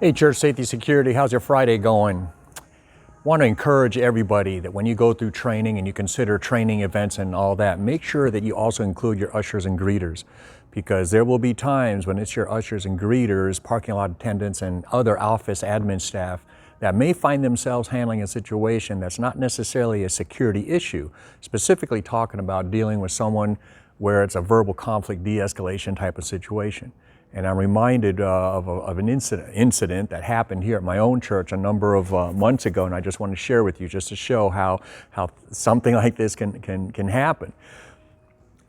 Hey, Church Safety Security, how's your Friday going? Want to encourage everybody that when you go through training and you consider training events and all that, make sure that you also include your ushers and greeters, because there will be times when it's your ushers and greeters, parking lot attendants, and other office admin staff that may find themselves handling a situation that's not necessarily a security issue, specifically talking about dealing with someone where it's a verbal conflict de-escalation type of situation. And I'm reminded of an incident that happened here at my own church a number of months ago, and I just want to share with you just to show how something like this can happen.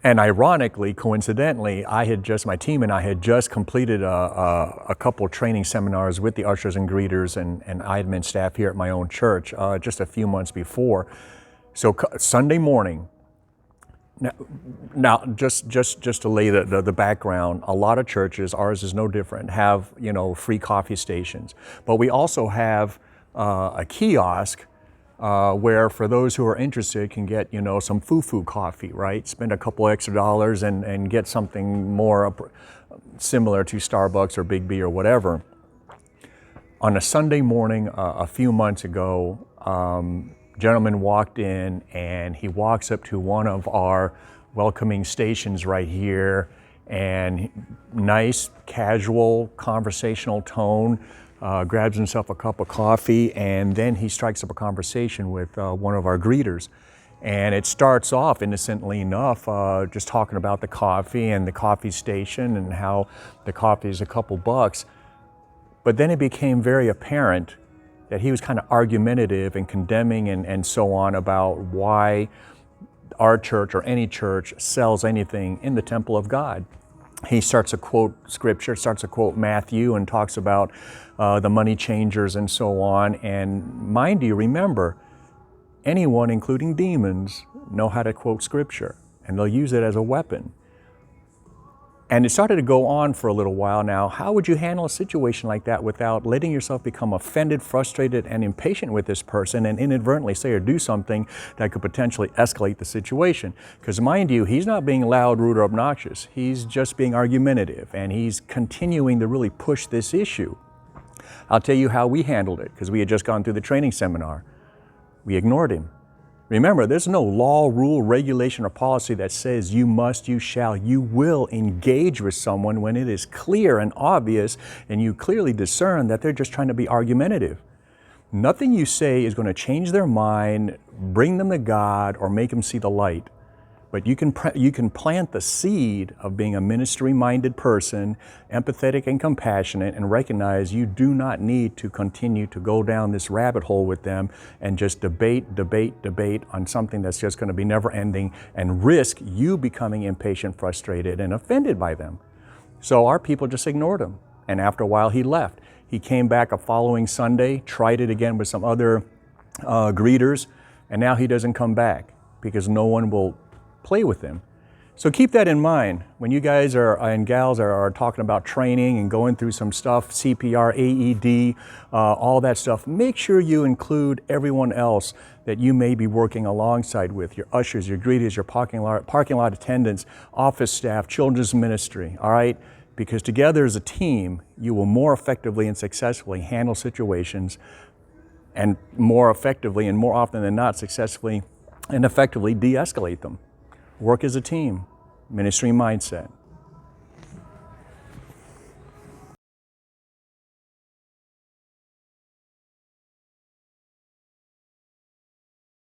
And ironically, coincidentally, my team and I had just completed a couple of training seminars with the ushers and greeters and admin staff here at my own church just a few months before. So Sunday morning. Now, just to lay the background, a lot of churches, ours is no different, have free coffee stations, but we also have a kiosk where, for those who are interested, can get some foo-foo coffee, right? Spend a couple extra dollars and get something more similar to Starbucks or Big B or whatever. On a Sunday morning, a few months ago, gentleman walked in and he walks up to one of our welcoming stations right here, and nice, casual, conversational tone, grabs himself a cup of coffee, and then he strikes up a conversation with one of our greeters. And it starts off, innocently enough, just talking about the coffee and the coffee station and how the coffee is a couple bucks. But then it became very apparent that he was kind of argumentative and condemning and so on about why our church or any church sells anything in the temple of God. He starts to quote scripture, starts to quote Matthew, and talks about the money changers and so on. And mind you, remember, anyone, including demons, know how to quote scripture, and they'll use it as a weapon. And it started to go on for a little while now. How would you handle a situation like that without letting yourself become offended, frustrated, and impatient with this person and inadvertently say or do something that could potentially escalate the situation? Because mind you, he's not being loud, rude, or obnoxious. He's just being argumentative, and he's continuing to really push this issue. I'll tell you how we handled it, because we had just gone through the training seminar. We ignored him. Remember, there's no law, rule, regulation, or policy that says you must, you shall, you will engage with someone when it is clear and obvious and you clearly discern that they're just trying to be argumentative. Nothing you say is going to change their mind, bring them to God, or make them see the light. But you can plant the seed of being a ministry-minded person, empathetic and compassionate, and recognize you do not need to continue to go down this rabbit hole with them and just debate on something that's just going to be never-ending and risk you becoming impatient, frustrated, and offended by them. So our people just ignored him. And after a while, he left. He came back a following Sunday, tried it again with some other greeters, and now he doesn't come back because no one will play with them. So keep that in mind when you guys and gals are talking about training and going through some stuff, CPR, AED, all that stuff. Make sure you include everyone else that you may be working alongside with, your ushers, your greeters, your parking lot attendants, office staff, children's ministry, all right? Because together as a team, you will more effectively and successfully handle situations, and more effectively and more often than not successfully and effectively de-escalate them. Work as a team, ministry mindset.